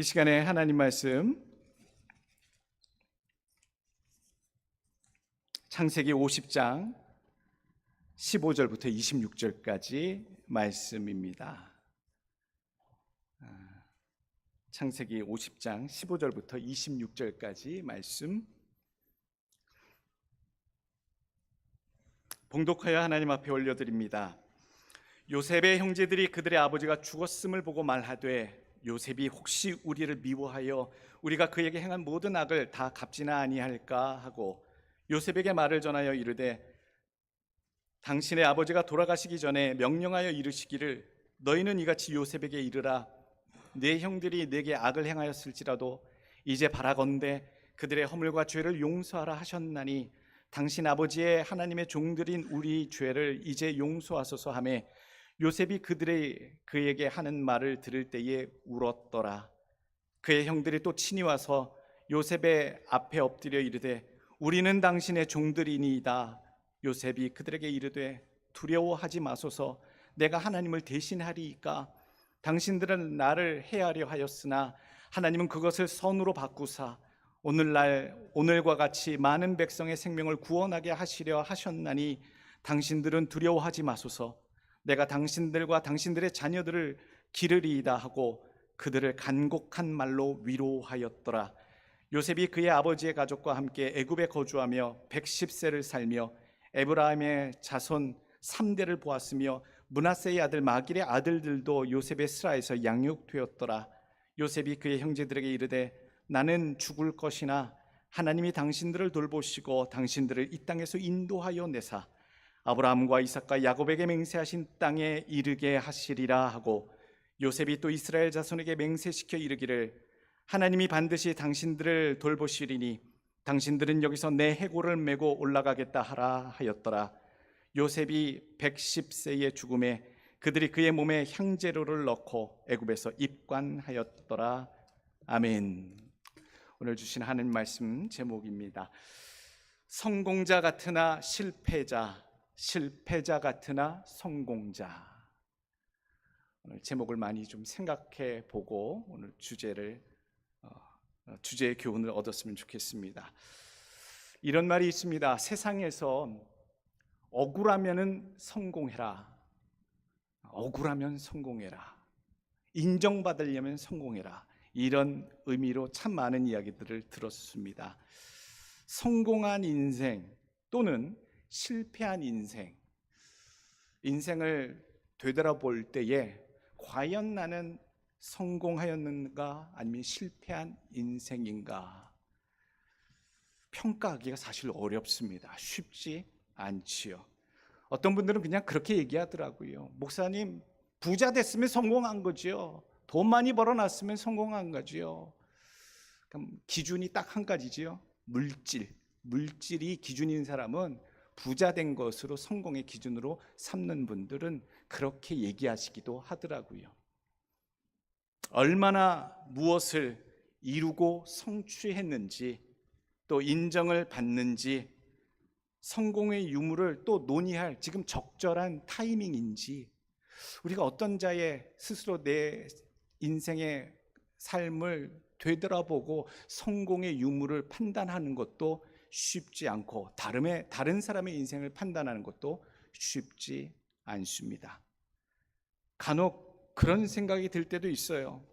이 시간에 하나님 말씀 창세기 50장 15절부터 26절까지 말씀입니다. 창세기 50장 15절부터 26절까지 말씀 봉독하여 하나님 앞에 올려드립니다. 요셉의 형제들이 그들의 아버지가 죽었음을 보고 말하되 요셉이 혹시 우리를 미워하여 우리가 그에게 행한 모든 악을 다 갚지나 아니할까 하고 요셉에게 말을 전하여 이르되 당신의 아버지가 돌아가시기 전에 명령하여 이르시기를 너희는 이같이 요셉에게 이르라 내 형들이 내게 악을 행하였을지라도 이제 바라건대 그들의 허물과 죄를 용서하라 하셨나니 당신 아버지의 하나님의 종들인 우리 죄를 이제 용서하소서 하매 요셉이 그에게 하는 말을 들을 때에 울었더라. 그의 형들이 또 친히 와서 요셉의 앞에 엎드려 이르되 우리는 당신의 종들이니이다. 요셉이 그들에게 이르되 두려워하지 마소서 내가 하나님을 대신하리이까 당신들은 나를 해하려 하였으나 하나님은 그것을 선으로 바꾸사 오늘과 같이 많은 백성의 생명을 구원하게 하시려 하셨나니 당신들은 두려워하지 마소서 내가 당신들과 당신들의 자녀들을 기르리이다 하고 그들을 간곡한 말로 위로하였더라. 요셉이 그의 아버지의 가족과 함께 애굽에 거주하며 110세를 살며 에브라임의 자손 3대를 보았으며 므낫세의 아들 마길의 아들들도 요셉의 스라에서 양육되었더라. 요셉이 그의 형제들에게 이르되 나는 죽을 것이나 하나님이 당신들을 돌보시고 당신들을 이 땅에서 인도하여 내사 아브라함과 이삭과 야곱에게 맹세하신 땅에 이르게 하시리라 하고 요셉이 또 이스라엘 자손에게 맹세시켜 이르기를 하나님이 반드시 당신들을 돌보시리니 당신들은 여기서 내 해골을 메고 올라가겠다 하라 하였더라. 요셉이 110세의 죽음에 그들이 그의 몸에 향재료를 넣고 애굽에서 입관하였더라. 아멘. 오늘 주신 하나님 말씀 제목입니다. 성공자 같으나 실패자, 실패자 같으나 성공자. 오늘 제목을 많이 좀 생각해 보고 오늘 주제의 교훈을 얻었으면 좋겠습니다. 이런 말이 있습니다. 세상에서 억울하면은 성공해라. 억울하면 성공해라. 인정받으려면 성공해라. 이런 의미로 참 많은 이야기들을 들었습니다. 성공한 인생 또는 실패한 인생을 되돌아볼 때에 과연 나는 성공하였는가 아니면 실패한 인생인가 평가하기가 사실 어렵습니다. 쉽지 않지요. 어떤 분들은 그냥 그렇게 얘기하더라고요. 목사님 부자 됐으면 성공한 거죠. 돈 많이 벌어놨으면 성공한 거죠. 그럼 기준이 딱 한 가지지요. 물질이 기준인 사람은 부자 된 것으로 성공의 기준으로 삼는 분들은 그렇게 얘기하시기도 하더라고요. 얼마나 무엇을 이루고 성취했는지 또 인정을 받는지 성공의 유무를 또 논의할 지금 적절한 타이밍인지 우리가 어떤 자에 스스로 내 인생의 삶을 되돌아보고 성공의 유무를 판단하는 것도 쉽지 않고 다른 사람의 인생을 판단하는 것도 쉽지 않습니다. 간혹 그런 생각이 들 때도 있어요.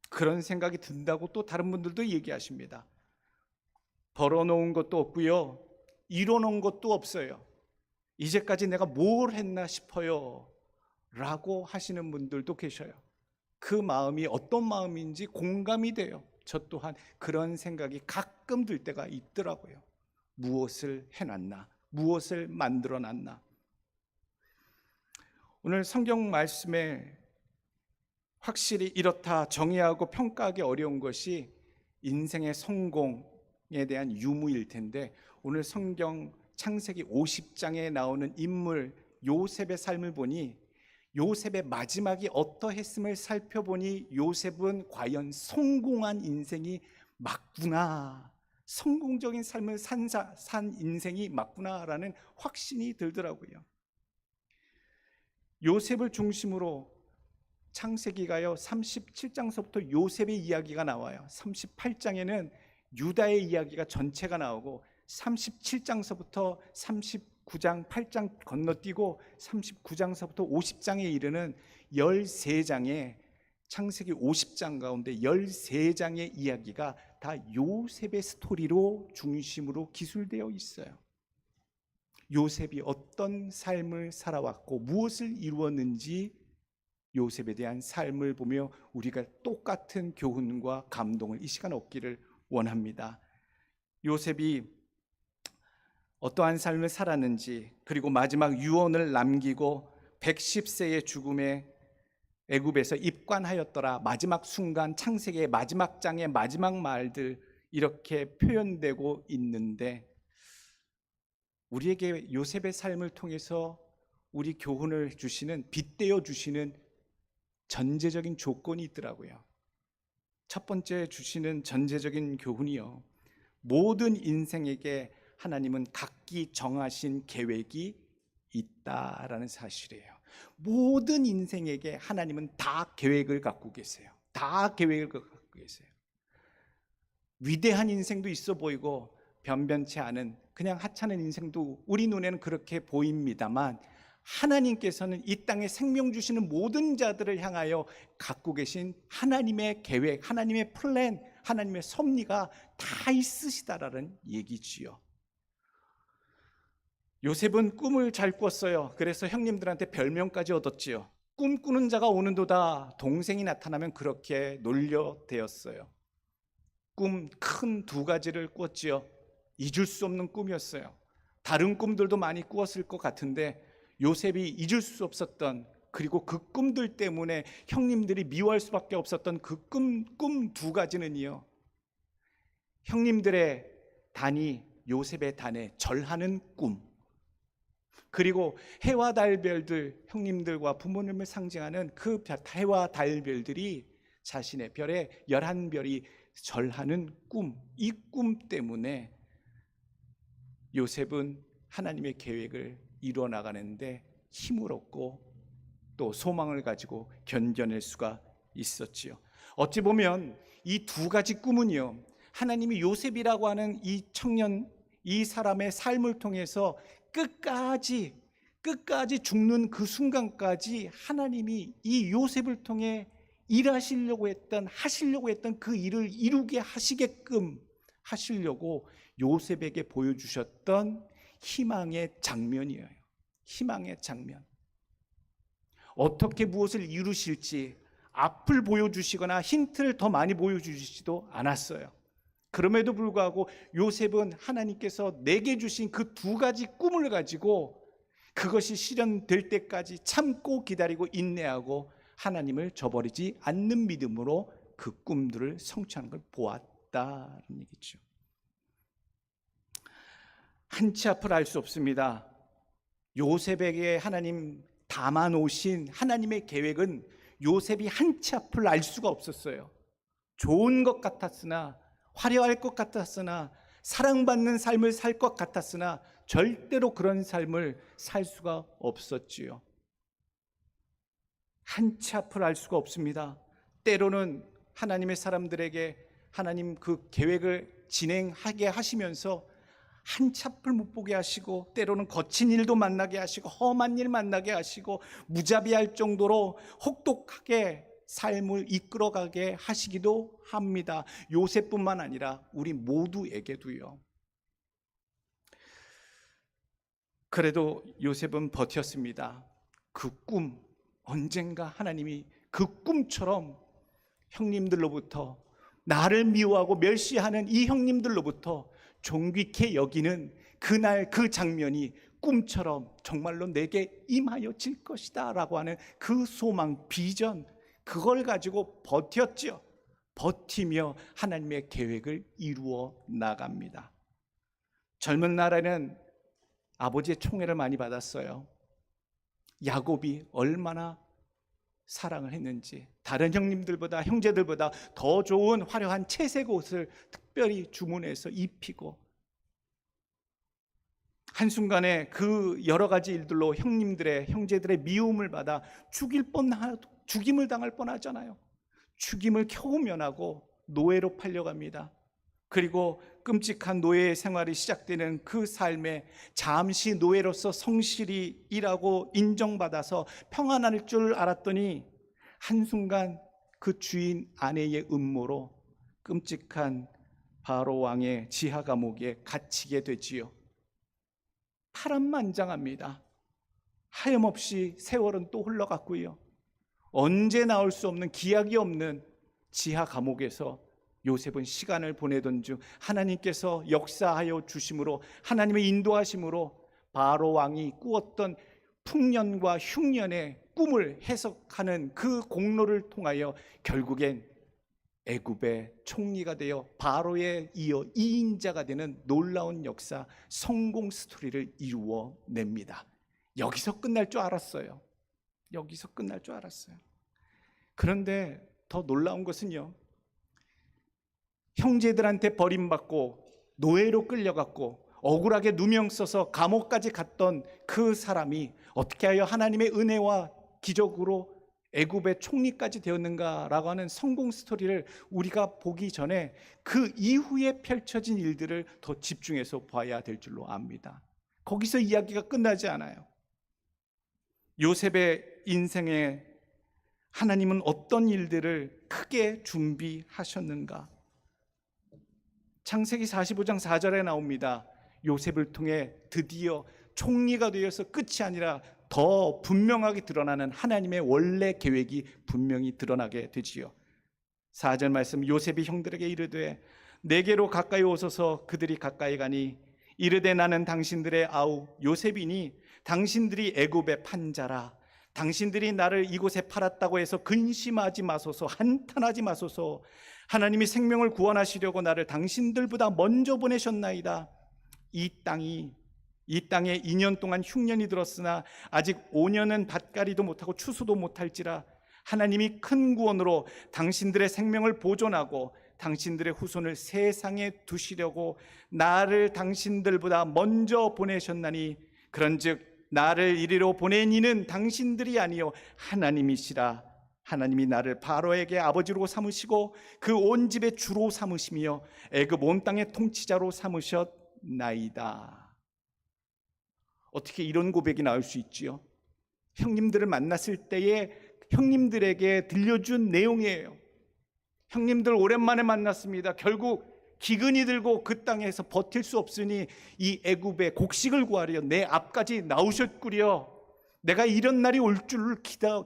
그런 생각이 든다고 또 다른 분들도 얘기하십니다. 벌어놓은 것도 없고요. 이뤄놓은 것도 없어요. 이제까지 내가 뭘 했나 싶어요. 라고 하시는 분들도 계셔요. 그 마음이 어떤 마음인지 공감이 돼요. 저 또한 그런 생각이 가끔 들 때가 있더라고요. 무엇을 해놨나? 무엇을 만들어놨나? 오늘 성경 말씀에 확실히 이렇다 정의하고 평가하기 어려운 것이 인생의 성공에 대한 유무일 텐데 오늘 성경 창세기 50장에 나오는 인물 요셉의 삶을 보니 요셉의 마지막이 어떠했음을 살펴보니 요셉은 과연 성공한 인생이 맞구나, 성공적인 삶을 산 인생이 맞구나라는 확신이 들더라고요. 요셉을 중심으로 창세기가요 37장서부터 요셉의 이야기가 나와요. 38장에는 유다의 이야기가 전체가 나오고 37장서부터 39장 8장 건너뛰고 39장서부터 50장에 이르는 13장의 창세기 50장 가운데 13장의 이야기가 다 요셉의 스토리로 중심으로 기술되어 있어요. 요셉이 어떤 삶을 살아왔고 무엇을 이루었는지 요셉에 대한 삶을 보며 우리가 똑같은 교훈과 감동을 이 시간 얻기를 원합니다. 요셉이 어떠한 삶을 살았는지, 그리고 마지막 유언을 남기고 110세의 죽음에 애굽에서 입관하였더라, 마지막 순간, 창세기의 마지막 장의 마지막 말들, 이렇게 표현되고 있는데, 우리에게 요셉의 삶을 통해서 우리 교훈을 주시는, 빗대어 주시는 전제적인 조건이 있더라고요. 첫 번째 주시는 전제적인 교훈이요, 모든 인생에게 하나님은 각기 정하신 계획이 있다라는 사실이에요. 모든 인생에게 하나님은 다 계획을 갖고 계세요. 다 계획을 갖고 계세요. 위대한 인생도 있어 보이고 변변치 않은 그냥 하찮은 인생도 우리 눈에는 그렇게 보입니다만, 하나님께서는 이 땅에 생명 주시는 모든 자들을 향하여 갖고 계신 하나님의 계획, 하나님의 플랜, 하나님의 섭리가 다 있으시다라는 얘기지요. 요셉은 꿈을 잘 꿨어요. 그래서 형님들한테 별명까지 얻었지요. 꿈꾸는 자가 오는도다. 동생이 나타나면 그렇게 놀려대었어요. 꿈 큰 두 가지를 꿨지요. 잊을 수 없는 꿈이었어요. 다른 꿈들도 많이 꾸었을 것 같은데 요셉이 잊을 수 없었던, 그리고 그 꿈들 때문에 형님들이 미워할 수밖에 없었던 그 꿈 두 가지는요, 형님들의 단이 요셉의 단에 절하는 꿈, 그리고 해와 달별들, 형님들과 부모님을 상징하는 그 해와 달별들이 자신의 별에 11별이 절하는 꿈, 이 꿈 때문에 요셉은 하나님의 계획을 이루어 나가는데 힘을 얻고 또 소망을 가지고 견뎌낼 수가 있었지요. 어찌 보면 이 두 가지 꿈은요, 하나님이 요셉이라고 하는 이 청년, 이 사람의 삶을 통해서 끝까지 죽는 그 순간까지 하나님이 이 요셉을 통해 일하시려고 했던, 하시려고 했던 그 일을 이루게 하시게끔 하시려고 요셉에게 보여주셨던 희망의 장면이에요. 희망의 장면. 어떻게 무엇을 이루실지 앞을 보여주시거나 힌트를 더 많이 보여주시지도 않았어요. 그럼에도 불구하고 요셉은 하나님께서 내게 주신 그 두 가지 꿈을 가지고 그것이 실현될 때까지 참고 기다리고 인내하고 하나님을 저버리지 않는 믿음으로 그 꿈들을 성취하는 걸 보았다는 얘기죠. 한치 앞을 알 수 없습니다. 요셉에게 하나님 담아 놓으신 하나님의 계획은 요셉이 한치 앞을 알 수가 없었어요. 좋은 것 같았으나, 화려할 것 같았으나, 사랑받는 삶을 살 것 같았으나 절대로 그런 삶을 살 수가 없었지요. 한치 앞을 알 수가 없습니다. 때로는 하나님의 사람들에게 하나님 그 계획을 진행하게 하시면서 한치 앞을 못 보게 하시고, 때로는 거친 일도 만나게 하시고, 험한 일 만나게 하시고, 무자비할 정도로 혹독하게 삶을 이끌어가게 하시기도 합니다. 요셉뿐만 아니라 우리 모두에게도요. 그래도 요셉은 버텼습니다. 그 꿈, 언젠가 하나님이 그 꿈처럼 형님들로부터, 나를 미워하고 멸시하는 이 형님들로부터 존귀케 여기는 그날 그 장면이 꿈처럼 정말로 내게 임하여질 것이다 라고 하는 그 소망, 비전, 그걸 가지고 버텼죠. 버티며 하나님의 계획을 이루어 나갑니다. 젊은 날에는 아버지의 총애를 많이 받았어요. 야곱이 얼마나 사랑을 했는지, 다른 형님들보다, 형제들보다 더 좋은 화려한 채색 옷을 특별히 주문해서 입히고, 한순간에 그 여러 가지 일들로 형제들의 미움을 받아 죽일 죽임을 당할 뻔하잖아요. 죽임을 겨우 면하고 노예로 팔려갑니다. 그리고 끔찍한 노예 생활이 시작되는 그 삶에 잠시 노예로서 성실히 일하고 인정받아서 평안할 줄 알았더니 한순간 그 주인 아내의 음모로 끔찍한 바로 왕의 지하 감옥에 갇히게 되지요. 파란만장합니다. 하염없이 세월은 또 흘러갔고요. 언제 나올 수 없는, 기약이 없는 지하 감옥에서 요셉은 시간을 보내던 중 하나님께서 역사하여 주심으로, 하나님의 인도하심으로 바로 왕이 꾸었던 풍년과 흉년의 꿈을 해석하는 그 공로를 통하여 결국엔 애굽의 총리가 되어 바로에 이어 2인자가 되는 놀라운 역사, 성공 스토리를 이루어냅니다. 여기서 끝날 줄 알았어요. 여기서 끝날 줄 알았어요. 그런데 더 놀라운 것은요, 형제들한테 버림받고 노예로 끌려갔고 억울하게 누명 써서 감옥까지 갔던 그 사람이 어떻게 하여 하나님의 은혜와 기적으로 애굽의 총리까지 되었는가라고 하는 성공 스토리를 우리가 보기 전에 그 이후에 펼쳐진 일들을 더 집중해서 봐야 될 줄로 압니다. 거기서 이야기가 끝나지 않아요. 요셉의 인생에 하나님은 어떤 일들을 크게 준비하셨는가? 창세기 45장 4절에 나옵니다. 요셉을 통해 드디어 총리가 되어서 끝이 아니라 더 분명하게 드러나는 하나님의 원래 계획이 분명히 드러나게 되지요. 4절 말씀, 요셉이 형들에게 이르되 내게로 가까이 오소서. 그들이 가까이 가니 이르되 나는 당신들의 아우 요셉이니 당신들이 애굽의 판자라. 당신들이 나를 이곳에 팔았다고 해서 근심하지 마소서, 한탄하지 마소서. 하나님이 생명을 구원하시려고 나를 당신들보다 먼저 보내셨나이다. 이 땅에 2년 동안 흉년이 들었으나 아직 5년은 밭갈이도 못하고 추수도 못할지라. 하나님이 큰 구원으로 당신들의 생명을 보존하고 당신들의 후손을 세상에 두시려고 나를 당신들보다 먼저 보내셨나니 그런즉 나를 이리로 보낸 이는 당신들이 아니요 하나님이시라. 하나님이 나를 바로에게 아버지로 삼으시고 그 온 집의 주로 삼으시며 애굽 온 땅의 통치자로 삼으셨나이다. 어떻게 이런 고백이 나올 수 있지요? 형님들을 만났을 때에 형님들에게 들려준 내용이에요. 형님들 오랜만에 만났습니다. 결국 기근이 들고 그 땅에서 버틸 수 없으니 이 애굽의 곡식을 구하려 내 앞까지 나오셨구려. 내가 이런 날이 올 줄을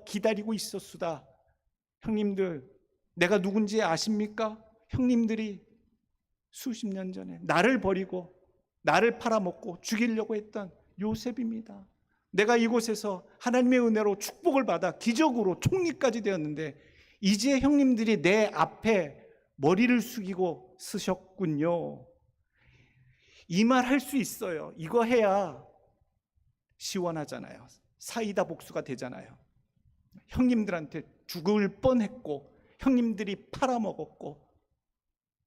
기다리고 있었수다. 형님들, 내가 누군지 아십니까? 형님들이 수십 년 전에 나를 버리고 나를 팔아먹고 죽이려고 했던 요셉입니다. 내가 이곳에서 하나님의 은혜로 축복을 받아 기적으로 총리까지 되었는데 이제 형님들이 내 앞에 머리를 숙이고 쓰셨군요. 이 말 할 수 있어요. 이거 해야 시원하잖아요. 사이다 복수가 되잖아요. 형님들한테 죽을 뻔했고 형님들이 팔아먹었고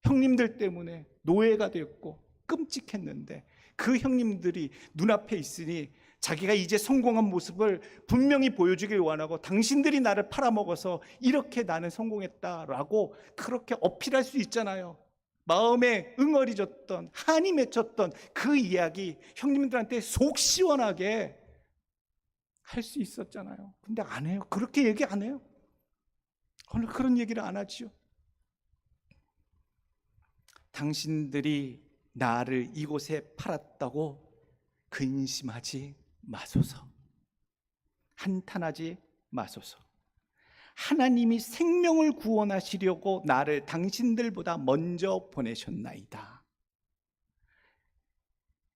형님들 때문에 노예가 되었고 끔찍했는데 그 형님들이 눈앞에 있으니 자기가 이제 성공한 모습을 분명히 보여주길 원하고 당신들이 나를 팔아먹어서 이렇게 나는 성공했다라고 그렇게 어필할 수 있잖아요. 마음에 응어리졌던 한이 맺혔던 그 이야기 형님들한테 속 시원하게 할 수 있었잖아요. 근데 안 해요. 그렇게 얘기 안 해요. 오늘 그런 얘기를 안 하지요. 당신들이 나를 이곳에 팔았다고 근심하지 마소서. 한탄하지 마소서. 하나님이 생명을 구원하시려고 나를 당신들보다 먼저 보내셨나이다.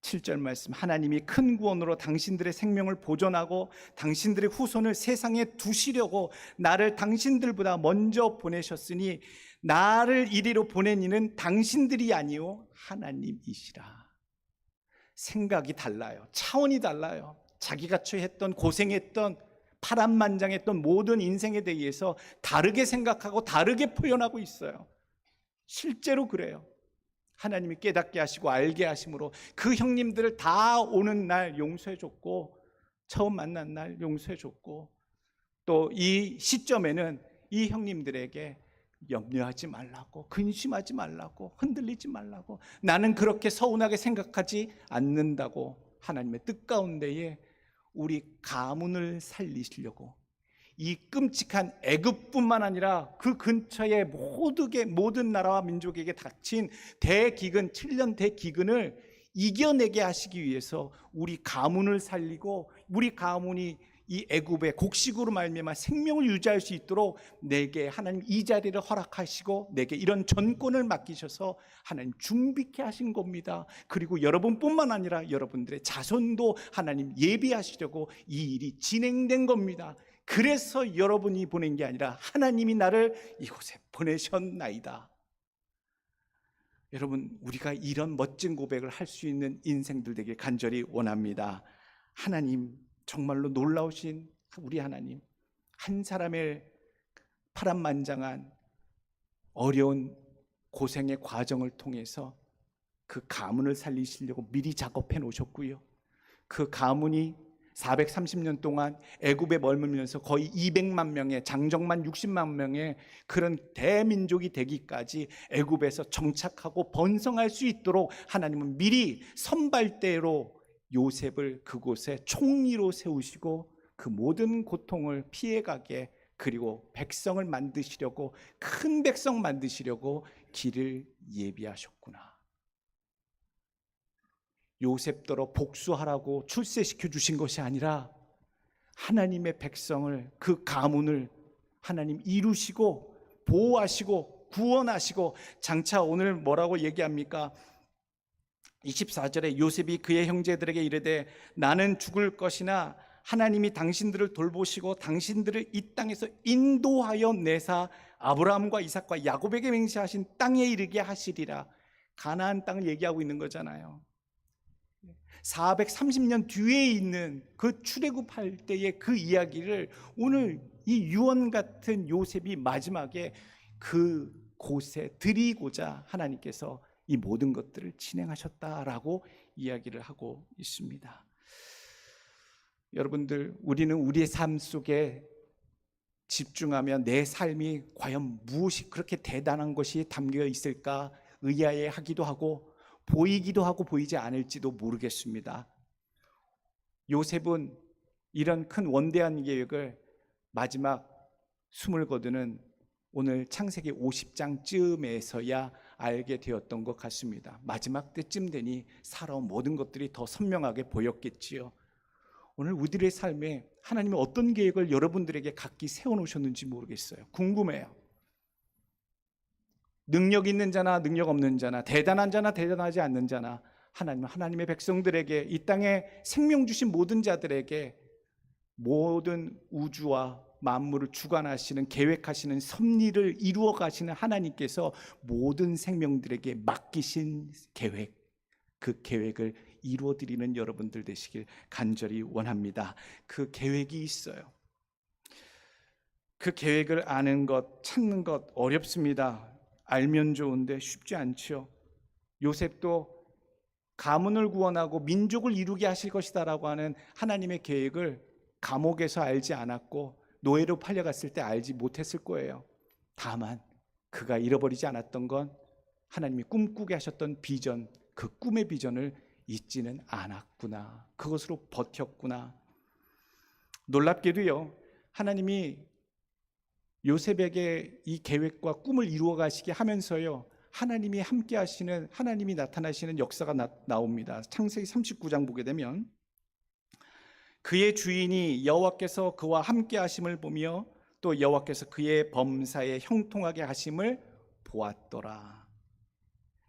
7절 말씀, 하나님이 큰 구원으로 당신들의 생명을 보존하고 당신들의 후손을 세상에 두시려고 나를 당신들보다 먼저 보내셨으니 나를 이리로 보낸 이는 당신들이 아니요 하나님이시라. 생각이 달라요. 차원이 달라요. 자기가 처했던 고생했던 파란만장했던 모든 인생에 대해서 다르게 생각하고 다르게 표현하고 있어요. 실제로 그래요. 하나님이 깨닫게 하시고 알게 하심으로 그 형님들을 다 오는 날 용서해 줬고 처음 만난 날 용서해 줬고 또 이 시점에는 이 형님들에게 염려하지 말라고, 근심하지 말라고, 흔들리지 말라고, 나는 그렇게 서운하게 생각하지 않는다고 하나님의 뜻 가운데에 우리 가문을 살리시려고 이 끔찍한 애굽뿐만 아니라 그 근처의 모든 나라와 민족에게 닥친 대기근, 7년 대기근을 이겨내게 하시기 위해서 우리 가문을 살리고 우리 가문이 이 애굽의 곡식으로 말미암아 생명을 유지할 수 있도록 내게 하나님 이 자리를 허락하시고 내게 이런 전권을 맡기셔서 하나님 준비케 하신 겁니다. 그리고 여러분뿐만 아니라 여러분들의 자손도 하나님 예비하시려고 이 일이 진행된 겁니다. 그래서 여러분이 보낸 게 아니라 하나님이 나를 이곳에 보내셨나이다. 여러분, 우리가 이런 멋진 고백을 할 수 있는 인생들 되길 간절히 원합니다. 하나님, 정말로 놀라우신 우리 하나님, 한 사람의 파란만장한 어려운 고생의 과정을 통해서 그 가문을 살리시려고 미리 작업해 놓으셨고요. 그 가문이 430년 동안 애굽에 머물면서 거의 200만 명의, 장정만 60만 명의 그런 대민족이 되기까지 애굽에서 정착하고 번성할 수 있도록 하나님은 미리 선발대로 요셉을 그곳에 총리로 세우시고 그 모든 고통을 피해가게, 그리고 백성을 만드시려고, 큰 백성 만드시려고 길을 예비하셨구나. 요셉더러 복수하라고 출세시켜 주신 것이 아니라 하나님의 백성을, 그 가문을 하나님 이루시고 보호하시고 구원하시고, 장차 오늘 뭐라고 얘기합니까? 24절에 요셉이 그의 형제들에게 이르되 나는 죽을 것이나 하나님이 당신들을 돌보시고 당신들을 이 땅에서 인도하여 내사 아브라함과 이삭과 야곱에게 맹세하신 땅에 이르게 하시리라. 가나안 땅을 얘기하고 있는 거잖아요. 430년 뒤에 있는 그 출애굽할 때의 그 이야기를 오늘 이 유언 같은 요셉이 마지막에 그 곳에 드리고자 하나님께서 이 모든 것들을 진행하셨다라고 이야기를 하고 있습니다. 여러분들, 우리는 우리의 삶 속에 집중하면 내 삶이 과연 무엇이 그렇게 대단한 것이 담겨 있을까 의아해하기도 하고, 보이기도 하고 보이지 않을지도 모르겠습니다. 요셉은 이런 큰 원대한 계획을 마지막 숨을 거두는 오늘 창세기 50장쯤에서야 알게 되었던 것 같습니다. 마지막 때쯤 되니 살아온 모든 것들이 더 선명하게 보였겠지요. 오늘 우리들의 삶에 하나님이 어떤 계획을 여러분들에게 각기 세워놓으셨는지 모르겠어요. 궁금해요. 능력 있는 자나 능력 없는 자나, 대단한 자나 대단하지 않는 자나, 하나님의 백성들에게, 이 땅에 생명 주신 모든 자들에게 모든 우주와 만물을 주관하시는, 계획하시는, 섭리를 이루어 가시는 하나님께서 모든 생명들에게 맡기신 계획, 그 계획을 이루어 드리는 여러분들 되시길 간절히 원합니다. 그 계획이 있어요. 그 계획을 아는 것, 찾는 것 어렵습니다. 알면 좋은데 쉽지 않죠. 요셉도 가문을 구원하고 민족을 이루게 하실 것이다라고 하는 하나님의 계획을 감옥에서 알지 않았고 노예로 팔려갔을 때 알지 못했을 거예요. 다만 그가 잃어버리지 않았던 건 하나님이 꿈꾸게 하셨던 비전, 그 꿈의 비전을 잊지는 않았구나. 그것으로 버텼구나. 놀랍게도요, 하나님이 요셉에게 이 계획과 꿈을 이루어 가시게 하면서요, 하나님이 함께 하시는, 하나님이 나타나시는 역사가 나옵니다. 창세기 39장 보게 되면 그의 주인이 여호와께서 그와 함께 하심을 보며 또 여호와께서 그의 범사에 형통하게 하심을 보았더라.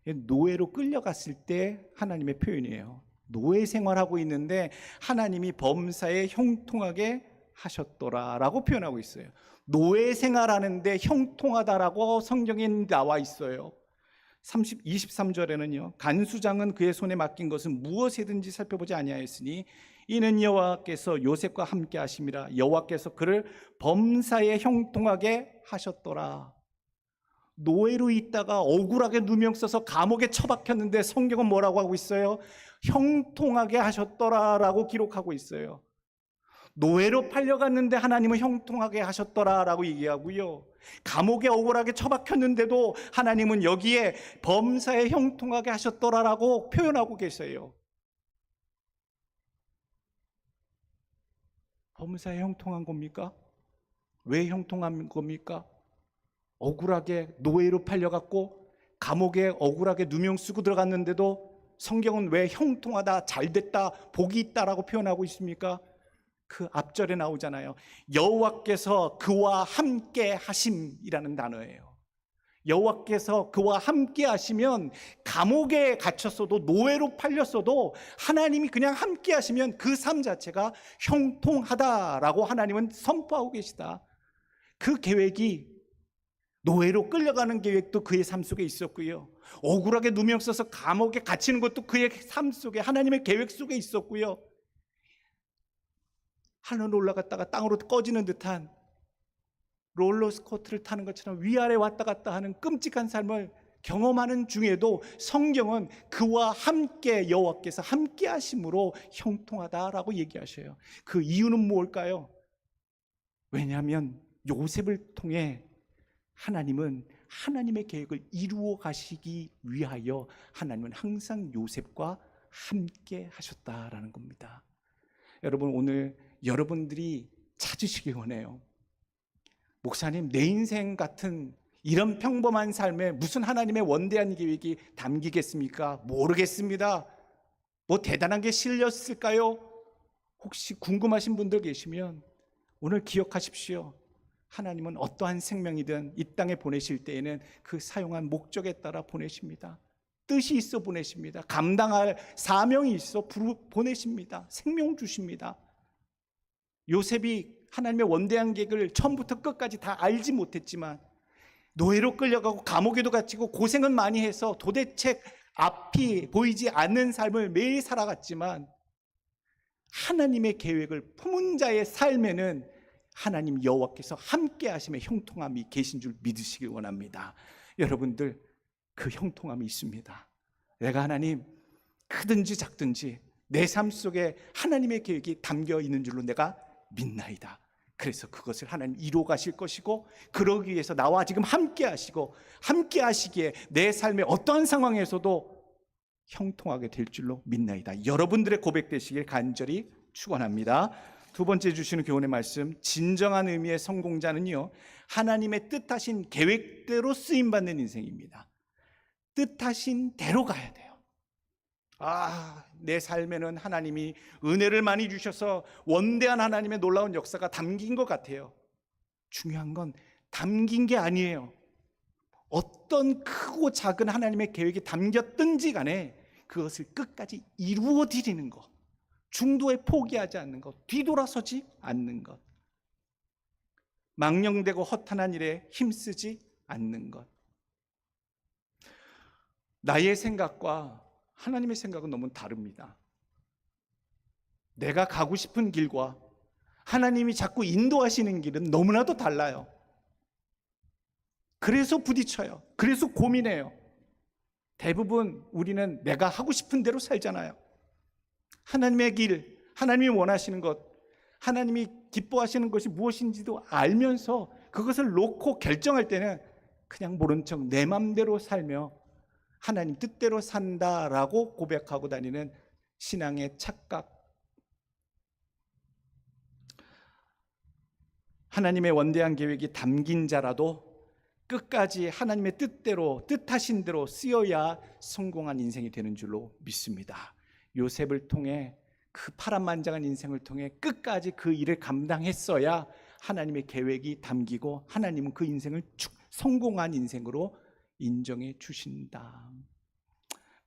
노예로 끌려갔을 때 하나님의 표현이에요. 노예 생활하고 있는데 하나님이 범사에 형통하게 하셨더라라고 표현하고 있어요. 노예 생활하는데 형통하다라고 성경에 나와 있어요. 23절에는요, 간수장은 그의 손에 맡긴 것은 무엇이든지 살펴보지 아니하였으니 이는 여호와께서 요셉과 함께 하심이라. 여호와께서 그를 범사에 형통하게 하셨더라. 노예로 있다가 억울하게 누명 써서 감옥에 처박혔는데 성경은 뭐라고 하고 있어요? 형통하게 하셨더라라고 기록하고 있어요. 노예로 팔려갔는데 하나님은 형통하게 하셨더라라고 얘기하고요. 감옥에 억울하게 처박혔는데도 하나님은 여기에 범사에 형통하게 하셨더라라고 표현하고 계세요. 범사에 형통한 겁니까? 왜 형통한 겁니까? 억울하게 노예로 팔려갔고 감옥에 억울하게 누명 쓰고 들어갔는데도 성경은 왜 형통하다, 잘됐다, 복이 있다라고 표현하고 있습니까? 그 앞절에 나오잖아요. 여호와께서 그와 함께 하심이라는 단어예요. 여호와께서 그와 함께 하시면 감옥에 갇혔어도 노예로 팔렸어도 하나님이 그냥 함께 하시면 그 삶 자체가 형통하다라고 하나님은 선포하고 계시다. 그 계획이 노예로 끌려가는 계획도 그의 삶 속에 있었고요. 억울하게 누명 써서 감옥에 갇히는 것도 그의 삶 속에 하나님의 계획 속에 있었고요. 하늘로 올라갔다가 땅으로 꺼지는 듯한 롤러스코어트를 타는 것처럼 위아래 왔다 갔다 하는 끔찍한 삶을 경험하는 중에도 성경은 그와 함께 여호와께서 함께 하심으로 형통하다라고 얘기하셔요. 그 이유는 뭘까요? 왜냐하면 요셉을 통해 하나님은 하나님의 계획을 이루어 가시기 위하여 하나님은 항상 요셉과 함께 하셨다라는 겁니다. 여러분, 오늘 여러분들이 찾으시기 원해요. 목사님, 내 인생 같은 이런 평범한 삶에 무슨 하나님의 원대한 계획이 담기겠습니까? 모르겠습니다. 뭐 대단한 게 실렸을까요? 혹시 궁금하신 분들 계시면 오늘 기억하십시오. 하나님은 어떠한 생명이든 이 땅에 보내실 때에는 그 사용한 목적에 따라 보내십니다. 뜻이 있어 보내십니다. 감당할 사명이 있어 보내십니다. 생명 주십니다. 요셉이 하나님의 원대한 계획을 처음부터 끝까지 다 알지 못했지만 노예로 끌려가고 감옥에도 갇히고 고생은 많이 해서 도대체 앞이 보이지 않는 삶을 매일 살아갔지만 하나님의 계획을 품은 자의 삶에는 하나님 여호와께서 함께 하심의 형통함이 계신 줄 믿으시길 원합니다. 여러분들, 그 형통함이 있습니다. 내가 하나님 크든지 작든지 내 삶 속에 하나님의 계획이 담겨 있는 줄로 내가 믿나이다. 그래서 그것을 하나님 이루어 가실 것이고 그러기 위해서 나와 지금 함께 하시고 함께 하시기에 내 삶의 어떠한 상황에서도 형통하게 될 줄로 믿나이다. 여러분들의 고백 되시길 간절히 축원합니다. 두 번째 주시는 교훈의 말씀, 진정한 의미의 성공자는요, 하나님의 뜻하신 계획대로 쓰임받는 인생입니다. 뜻하신 대로 가야 돼요. 내 삶에는 하나님이 은혜를 많이 주셔서 원대한 하나님의 놀라운 역사가 담긴 것 같아요. 중요한 건 담긴 게 아니에요. 어떤 크고 작은 하나님의 계획이 담겼든지 간에 그것을 끝까지 이루어 드리는 것, 중도에 포기하지 않는 것, 뒤돌아서지 않는 것, 망령되고 허탄한 일에 힘쓰지 않는 것. 나의 생각과 하나님의 생각은 너무 다릅니다. 내가 가고 싶은 길과 하나님이 자꾸 인도하시는 길은 너무나도 달라요. 그래서 부딪혀요. 그래서 고민해요. 대부분 우리는 내가 하고 싶은 대로 살잖아요. 하나님의 길, 하나님이 원하시는 것, 하나님이 기뻐하시는 것이 무엇인지도 알면서 그것을 놓고 결정할 때는 그냥 모른 척 내 맘대로 살며 하나님 뜻대로 산다라고 고백하고 다니는 신앙의 착각. 하나님의 원대한 계획이 담긴 자라도 끝까지 하나님의 뜻대로, 뜻하신 대로 쓰여야 성공한 인생이 되는 줄로 믿습니다. 요셉을 통해, 그 파란만장한 인생을 통해 끝까지 그 일을 감당했어야 하나님의 계획이 담기고 하나님은 그 인생을 성공한 인생으로 인정해 주신다.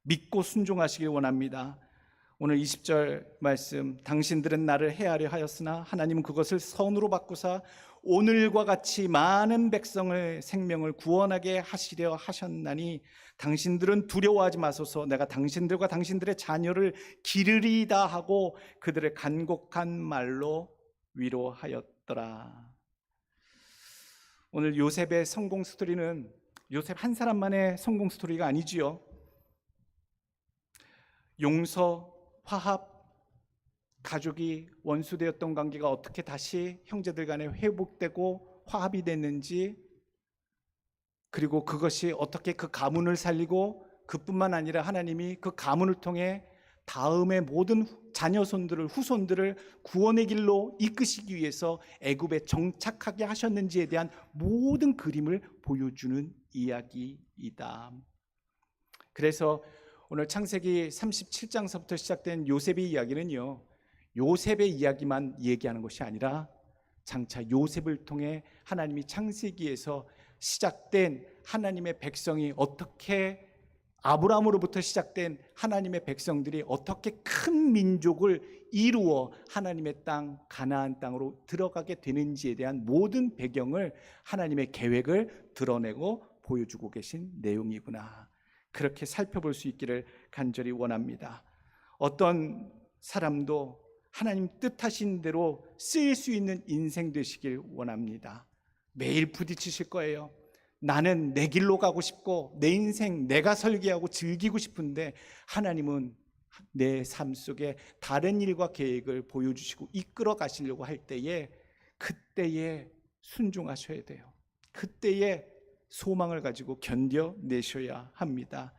믿고 순종하시길 원합니다. 오늘 20절 말씀, 당신들은 나를 해하려 하였으나 하나님은 그것을 선으로 바꾸사 오늘과 같이 많은 백성의 생명을 구원하게 하시려 하셨나니 당신들은 두려워하지 마소서. 내가 당신들과 당신들의 자녀를 기르리이다 하고 그들의 간곡한 말로 위로하였더라. 오늘 요셉의 성공 스토리는 요셉 한 사람만의 성공 스토리가 아니지요. 용서, 화합, 가족이 원수되었던 관계가 어떻게 다시 형제들 간에 회복되고 화합이 됐는지, 그리고 그것이 어떻게 그 가문을 살리고, 그뿐만 아니라 하나님이 그 가문을 통해 다음의 모든 자녀손들을, 후손들을 구원의 길로 이끄시기 위해서 애굽에 정착하게 하셨는지에 대한 모든 그림을 보여주는 이야기이다. 그래서 오늘 창세기 37장서부터 시작된 요셉의 이야기는요, 요셉의 이야기만 얘기하는 것이 아니라 장차 요셉을 통해 하나님이 창세기에서 시작된 하나님의 백성이 어떻게, 아브라함으로부터 시작된 하나님의 백성들이 어떻게 큰 민족을 이루어 하나님의 땅 가나안 땅으로 들어가게 되는지에 대한 모든 배경을, 하나님의 계획을 드러내고 보여주고 계신 내용이구나, 그렇게 살펴볼 수 있기를 간절히 원합니다. 어떤 사람도 하나님 뜻하신 대로 쓰일 수 있는 인생 되시길 원합니다. 매일 부딪히실 거예요. 나는 내 길로 가고 싶고 내 인생 내가 설계하고 즐기고 싶은데, 하나님은 내 삶 속에 다른 일과 계획을 보여주시고 이끌어 가시려고 할 때에, 그때에 순종하셔야 돼요. 그때에 소망을 가지고 견뎌내셔야 합니다.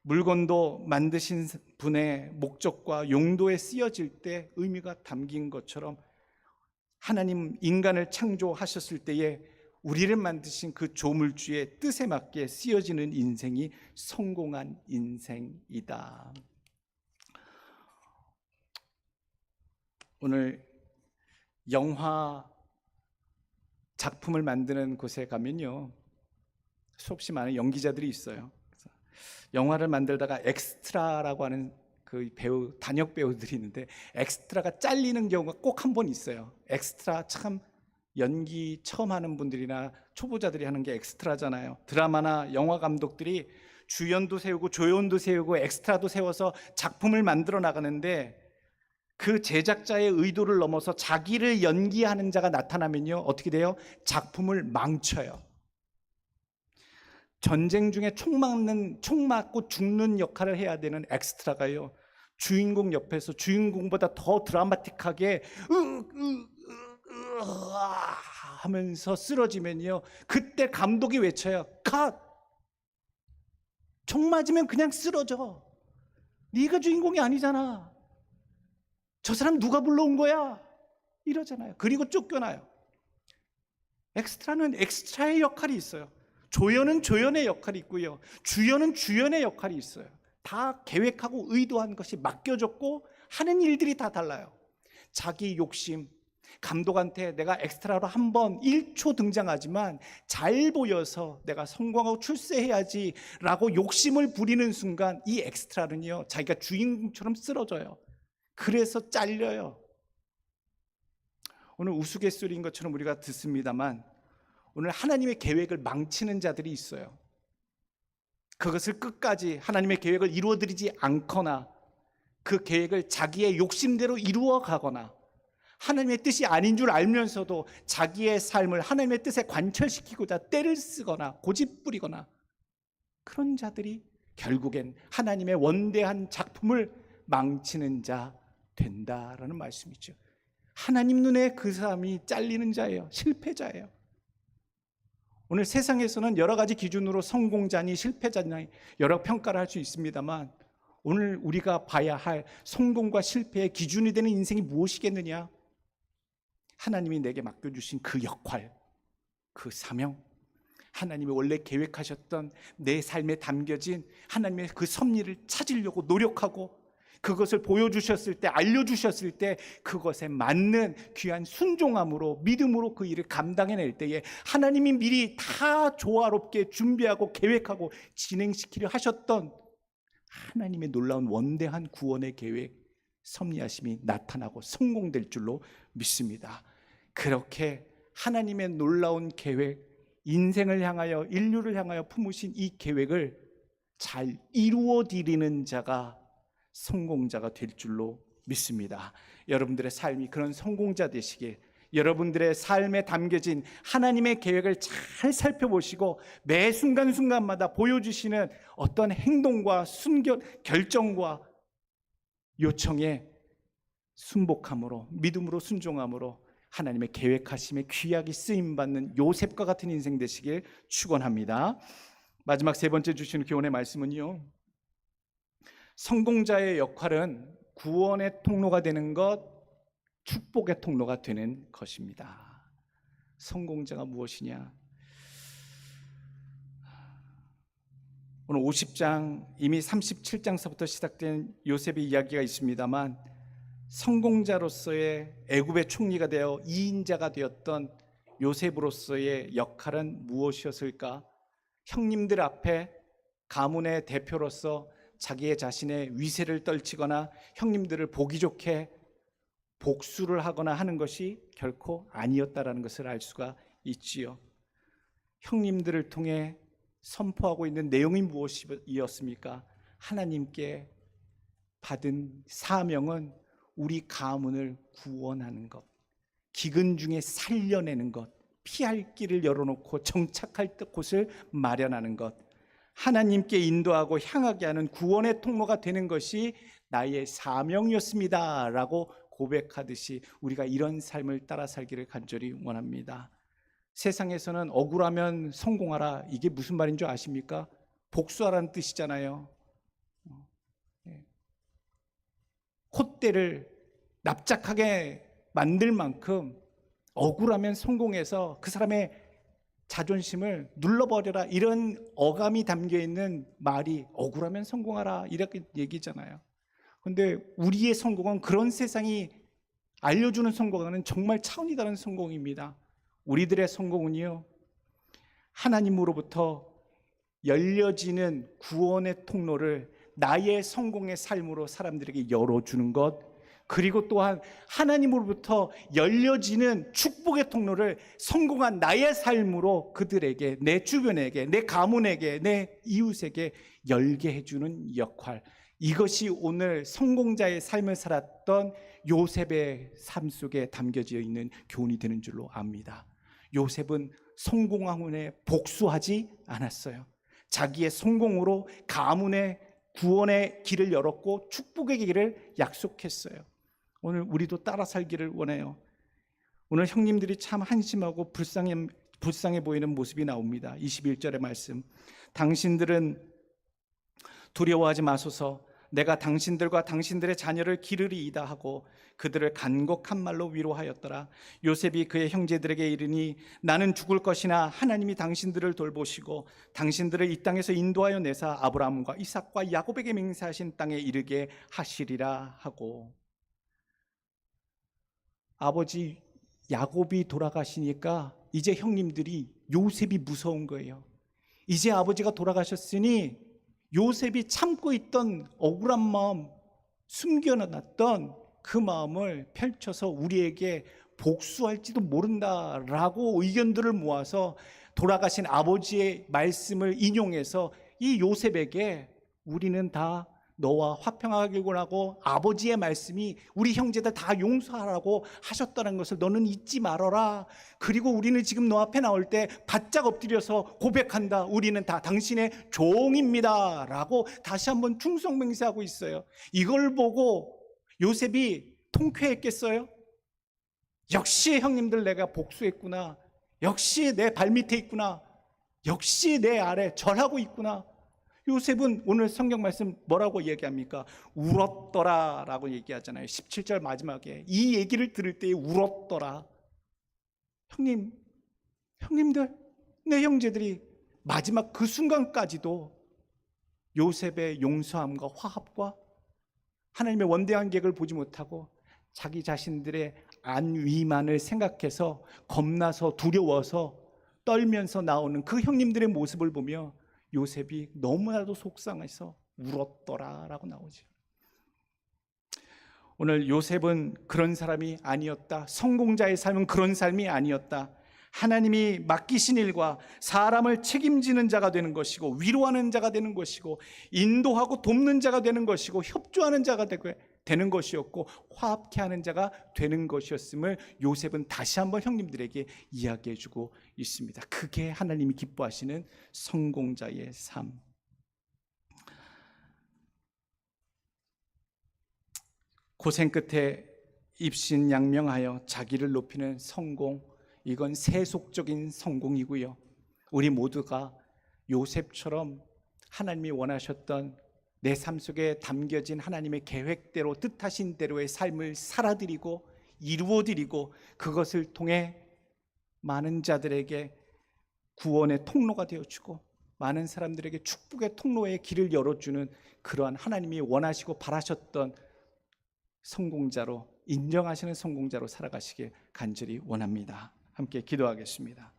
물건도 만드신 분의 목적과 용도에 쓰여질 때 의미가 담긴 것처럼, 하나님 인간을 창조하셨을 때에 우리를 만드신 그 조물주의 뜻에 맞게 쓰여지는 인생이 성공한 인생이다. 오늘 영화 작품을 만드는 곳에 가면요, 수없이 많은 연기자들이 있어요. 그래서 영화를 만들다가 엑스트라라고 하는 그 배우, 단역 배우들이 있는데, 엑스트라가 잘리는 경우가 꼭 한 번 있어요. 엑스트라 참, 연기 처음 하는 분들이나 초보자들이 하는 게 엑스트라잖아요. 드라마나 영화 감독들이 주연도 세우고 조연도 세우고 엑스트라도 세워서 작품을 만들어 나가는데, 그 제작자의 의도를 넘어서 자기를 연기하는 자가 나타나면요, 어떻게 돼요? 작품을 망쳐요. 전쟁 중에 총 맞고 죽는 역할을 해야 되는 엑스트라가요, 주인공 옆에서 주인공보다 더 드라마틱하게 하면서 쓰러지면요, 그때 감독이 외쳐요. 컷! 총 맞으면 그냥 쓰러져. 네가 주인공이 아니잖아. 저 사람 누가 불러온 거야? 이러잖아요. 그리고 쫓겨나요. 엑스트라는 엑스트라의 역할이 있어요. 조연은 조연의 역할이 있고요, 주연은 주연의 역할이 있어요. 다 계획하고 의도한 것이 맡겨졌고, 하는 일들이 다 달라요. 자기 욕심, 감독한테 내가 엑스트라로 한 번 1초 등장하지만 잘 보여서 내가 성공하고 출세해야지 라고 욕심을 부리는 순간, 이 엑스트라는요, 자기가 주인공처럼 쓰러져요. 그래서 잘려요. 오늘 우스갯소리인 것처럼 우리가 듣습니다만, 오늘 하나님의 계획을 망치는 자들이 있어요. 그것을 끝까지 하나님의 계획을 이루어드리지 않거나, 그 계획을 자기의 욕심대로 이루어 가거나, 하나님의 뜻이 아닌 줄 알면서도 자기의 삶을 하나님의 뜻에 관철시키고자 때를 쓰거나 고집부리거나, 그런 자들이 결국엔 하나님의 원대한 작품을 망치는 자 된다라는 말씀이죠. 하나님 눈에 그 사람이 잘리는 자예요. 실패자예요. 오늘 세상에서는 여러 가지 기준으로 성공자니 실패자니 여러 평가를 할 수 있습니다만, 오늘 우리가 봐야 할 성공과 실패의 기준이 되는 인생이 무엇이겠느냐? 하나님이 내게 맡겨주신 그 역할, 그 사명, 하나님이 원래 계획하셨던 내 삶에 담겨진 하나님의 그 섭리를 찾으려고 노력하고, 그것을 보여주셨을 때, 알려주셨을 때 그것에 맞는 귀한 순종함으로, 믿음으로 그 일을 감당해낼 때에 하나님이 미리 다 조화롭게 준비하고 계획하고 진행시키려 하셨던 하나님의 놀라운 원대한 구원의 계획, 섭리하심이 나타나고 성공될 줄로 믿습니다. 그렇게 하나님의 놀라운 계획, 인생을 향하여, 인류를 향하여 품으신 이 계획을 잘 이루어드리는 자가 성공자가 될 줄로 믿습니다. 여러분들의 삶이 그런 성공자 되시길, 여러분들의 삶에 담겨진 하나님의 계획을 잘 살펴보시고 매 순간순간마다 보여주시는 어떤 행동과 결정과 요청에 순복함으로, 믿음으로 순종함으로 하나님의 계획하심에 귀하게 쓰임받는 요셉과 같은 인생 되시길 축원합니다. 마지막 세 번째 주시는 교훈의 말씀은요, 성공자의 역할은 구원의 통로가 되는 것, 축복의 통로가 되는 것입니다. 성공자가 무엇이냐? 오늘 50장, 이미 37장서부터 시작된 요셉의 이야기가 있습니다만, 성공자로서의 애굽의 총리가 되어 2인자가 되었던 요셉으로서의 역할은 무엇이었을까? 형님들 앞에 가문의 대표로서 자기의 자신의 위세를 떨치거나 형님들을 보기 좋게 복수를 하거나 하는 것이 결코 아니었다라는 것을 알 수가 있지요. 형님들을 통해 선포하고 있는 내용이 무엇이었습니까? 하나님께 받은 사명은 우리 가문을 구원하는 것, 기근 중에 살려내는 것, 피할 길을 열어놓고 정착할 곳을 마련하는 것, 하나님께 인도하고 향하게 하는 구원의 통로가 되는 것이 나의 사명이었습니다 라고 고백하듯이 우리가 이런 삶을 따라 살기를 간절히 원합니다. 세상에서는 억울하면 성공하라, 이게 무슨 말인 줄 아십니까? 복수하라는 뜻이잖아요. 콧대를 납작하게 만들 만큼 억울하면 성공해서 그 사람의 자존심을 눌러버려라, 이런 어감이 담겨있는 말이 억울하면 성공하라 이렇게 얘기잖아요. 그런데 우리의 성공은 그런 세상이 알려주는 성공과는 정말 차원이 다른 성공입니다. 우리들의 성공은요, 하나님으로부터 열려지는 구원의 통로를 나의 성공의 삶으로 사람들에게 열어주는 것, 그리고 또한 하나님으로부터 열려지는 축복의 통로를 성공한 나의 삶으로 그들에게, 내 주변에게, 내 가문에게, 내 이웃에게 열게 해주는 역할, 이것이 오늘 성공자의 삶을 살았던 요셉의 삶 속에 담겨져 있는 교훈이 되는 줄로 압니다. 요셉은 성공한 후에 복수하지 않았어요. 자기의 성공으로 가문의 구원의 길을 열었고 축복의 길을 약속했어요. 오늘 우리도 따라 살기를 원해요. 오늘 형님들이 참 한심하고 불쌍해 보이는 모습이 나옵니다. 21절의 말씀, 당신들은 두려워하지 마소서, 내가 당신들과 당신들의 자녀를 기르리이다 하고 그들을 간곡한 말로 위로하였더라. 요셉이 그의 형제들에게 이르니 나는 죽을 것이나 하나님이 당신들을 돌보시고 당신들을 이 땅에서 인도하여 내사 아브라함과 이삭과 야곱에게 맹세하신 땅에 이르게 하시리라 하고, 아버지 야곱이 돌아가시니까 이제 형님들이, 요셉이 무서운 거예요. 이제 아버지가 돌아가셨으니 요셉이 참고 있던 억울한 마음, 숨겨놨던 그 마음을 펼쳐서 우리에게 복수할지도 모른다라고 의견들을 모아서 돌아가신 아버지의 말씀을 인용해서 이 요셉에게 우리는 다 너와 화평하기를 하고 아버지의 말씀이 우리 형제들 다 용서하라고 하셨다는 것을 너는 잊지 말아라. 그리고 우리는 지금 너 앞에 나올 때 바짝 엎드려서 고백한다. 우리는 다 당신의 종입니다 라고 다시 한번 충성맹세하고 있어요. 이걸 보고 요셉이 통쾌했겠어요? 역시 형님들 내가 복수했구나. 역시 내 발밑에 있구나. 역시 내 아래 절하고 있구나. 요셉은 오늘 성경 말씀 뭐라고 얘기합니까? 울었더라 라고 얘기하잖아요. 17절 마지막에 이 얘기를 들을 때 울었더라. 형님들, 내 형제들이 마지막 그 순간까지도 요셉의 용서함과 화합과 하나님의 원대한 계획을 보지 못하고 자기 자신들의 안위만을 생각해서 겁나서 두려워서 떨면서 나오는 그 형님들의 모습을 보며 요셉이 너무나도 속상해서 울었더라 라고 나오죠. 오늘 요셉은 그런 사람이 아니었다. 성공자의 삶은 그런 삶이 아니었다. 하나님이 맡기신 일과 사람을 책임지는 자가 되는 것이고, 위로하는 자가 되는 것이고, 인도하고 돕는 자가 되는 것이고, 협조하는 자가 되는 것이었고, 화합케 하는 자가 되는 것이었음을 요셉은 다시 한번 형님들에게 이야기해 주고 있습니다. 그게 하나님이 기뻐하시는 성공자의 삶. 고생 끝에 입신양명하여 자기를 높이는 성공, 이건 세속적인 성공이고요. 우리 모두가 요셉처럼 하나님이 원하셨던 내 삶 속에 담겨진 하나님의 계획대로 뜻하신 대로의 삶을 살아드리고 이루어드리고 그것을 통해 많은 자들에게 구원의 통로가 되어주고 많은 사람들에게 축복의 통로의 길을 열어주는 그러한 하나님이 원하시고 바라셨던 성공자로, 인정하시는 성공자로 살아가시길 간절히 원합니다. 함께 기도하겠습니다.